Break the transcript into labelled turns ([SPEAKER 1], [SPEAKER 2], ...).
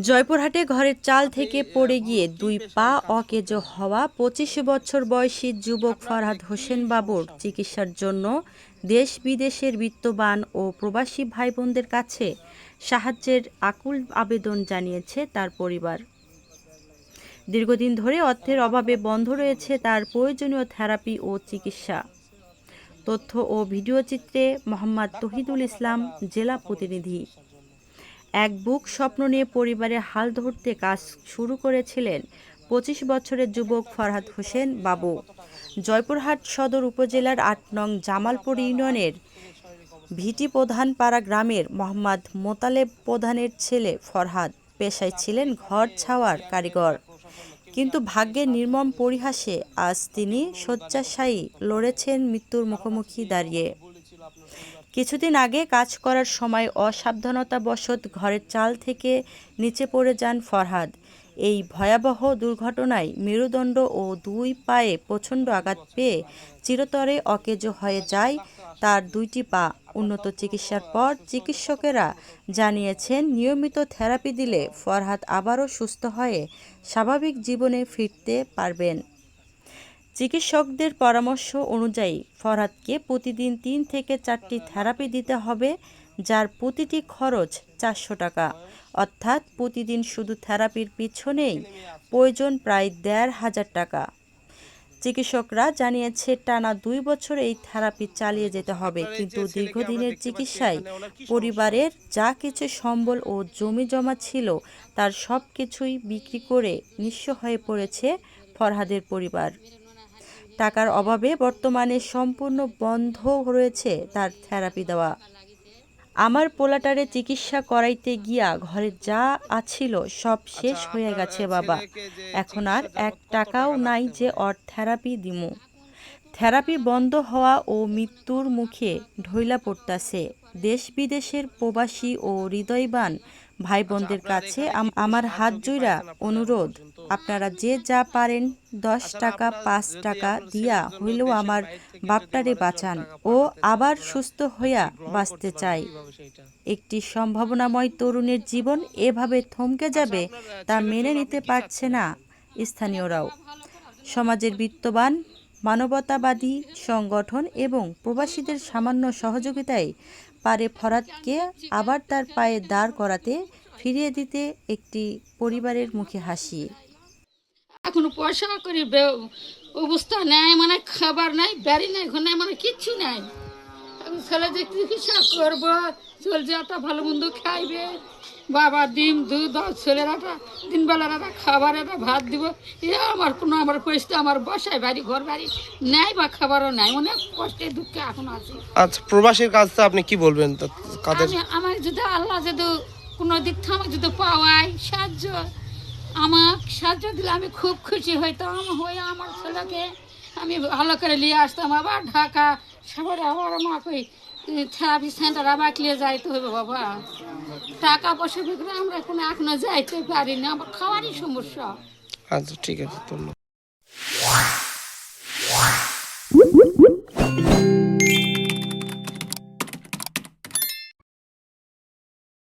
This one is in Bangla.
[SPEAKER 1] জয়পুরহাটে ঘরের চাল থেকে পড়ে গিয়ে দুই পা অকেজো হওয়া ২৫ বছর বয়সী যুবক ফরহাদ হোসেন বাবুর চিকিৎসার জন্য দেশ বিদেশের বিত্তবান ও প্রবাসী ভাইবোনদের কাছে সাহায্যের আকুল আবেদন জানিয়েছে তার পরিবার। দীর্ঘদিন ধরে অর্থের অভাবে বন্ধ রয়েছে তার প্রয়োজনীয় থেরাপি ও চিকিৎসা। তথ্য ও ভিডিওচিত্রে মোহাম্মদ তহিদুল ইসলাম, জেলা প্রতিনিধি। এক বুক স্বপ্ন নিয়ে পরিবারের হাল ধরতে কাজ শুরু করেছিলেন ২৫ বছরের যুবক ফরহাদ হোসেন বাবু। জয়পুরহাট সদর উপজেলার ৮ নং জামালপুর ইউনিয়নের ভিটি প্রধানপাড়া গ্রামের মোহাম্মদ মোতালেব প্রধানের ছেলে ফরহাদ পেশায় ছিলেন ঘর ছাওয়ার কারিগর। কিন্তু ভাগ্যের নির্মম পরিহাসে আজ তিনি শয্যাশায়ী, লড়েছেন মৃত্যুর মুখোমুখি দাঁড়িয়ে। কিছুদিন আগে কাজ করার সময় অসাবধানতাবশত ঘরের চাল থেকে নিচে পড়ে যান ফরহাদ। এই ভয়াবহ দুর্ঘটনায় মেরুদণ্ড ও দুই পায়ে প্রচণ্ড আঘাত পেয়ে চিরতরে অকেজো হয়ে যায় তার দুইটি পা। উন্নত চিকিৎসার পর চিকিৎসকেরা জানিয়েছেন, নিয়মিত থেরাপি দিলে ফরহাদ আবারও সুস্থ হয়ে স্বাভাবিক জীবনে ফিরতে পারবেন। চিকিৎসকদের পরামর্শ অনুযায়ী ফরহাদকে প্রতিদিন ৩ থেকে ৪টি থেরাপি দিতে হবে, যার প্রতিটি খরচ ৪০০ টাকা। অর্থাৎ প্রতিদিন শুধু থেরাপির পিছনেই প্রয়োজন প্রায় ১৫০০ টাকা। চিকিৎসকরা জানিয়েছে, টানা ২ বছর এই থেরাপি চালিয়ে যেতে হবে। কিন্তু দীর্ঘদিনের চিকিৎসায় পরিবারের যা কিছু সম্বল ও জমি জমা ছিল তার সব কিছুই বিক্রি করে নিঃস্ব হয়ে পড়েছে ফরহাদের পরিবার। টাকার অভাবে বর্তমানে সম্পূর্ণ বন্ধ রয়েছে তার থেরাপি দেওয়া। আমার পোলাটারে চিকিৎসা করাইতে গিয়া ঘরে যা আছিল সব শেষ হয়ে গেছে বাবা। এখন আর ১ টাকাও নাই যে ওর থেরাপি দিমু। থেরাপি বন্ধ হওয়া ও মৃত্যুর মুখে ঢইলা পড়তাছে দেশ বিদেশের প্রবাসী ও হৃদয়বান ভাই বোনদের কাছে আমার হাত জুড়া অনুরোধ, আপনারা যে যা পারেন ১০ টাকা ৫ টাকা দিয়া হইলেও আমার বাপটারে বাঁচান। ও আবার সুস্থ হইয়া বাঁচতে চাই। একটি সম্ভাবনাময় তরুণের জীবন এভাবে থমকে যাবে তা মেনে নিতে পারছে না স্থানীয়রাও। সমাজের বিত্তবান, মানবতাবাদী সংগঠন এবং প্রবাসীদের সামান্য সহযোগিতায় পারে ফরহাদকে আবার তার পায়ে দাঁড় করাতে, ফিরিয়ে দিতে একটি পরিবারের মুখে হাসি।
[SPEAKER 2] এখন পয়সা করি অবস্থা নাই, মানে খাবার নাই, বাড়ি নাই, ঘর নাই, মানে কিচ্ছু নাই। আমি ছেলে যে চিকিৎসা করবো, চলছে একটা ভালো মন্দ খাইবে, বাবা ডিম দুধ, ছেলের একটা দিনবেলার একটা খাবার একটা ভাত দিব, এ আমার কোনো আমার পয়সা আমার বাসায় বাড়ি ঘর বাড়ি নাই বা খাবারও নাই, অনেক কষ্টে দুঃখে এখন আছে।
[SPEAKER 3] আচ্ছা, প্রবাসীর কাজটা আপনি কি বলবেন?
[SPEAKER 2] আমার যদি আল্লাহ যদি কোনো দিক থেকে আমাকে যদি পাওয়ায় সাহায্য, আমাকে সাহায্য দিলে আমি খুব খুশি হইতাম। হয়ে আমার ছেলেকে আমি ভালো করে নিয়ে আসতাম আবার ঢাকা সবার। আবার আমাকে থেরাপি সেন্টার আবার নিয়ে যাইতে হবে বাবা। টাকা পয়সা বিক্রি আমরা কোনো এখনো যাইতে পারি না, আমার খাওয়ারই সমস্যা।
[SPEAKER 3] আচ্ছা, ঠিক আছে, ধন্যবাদ।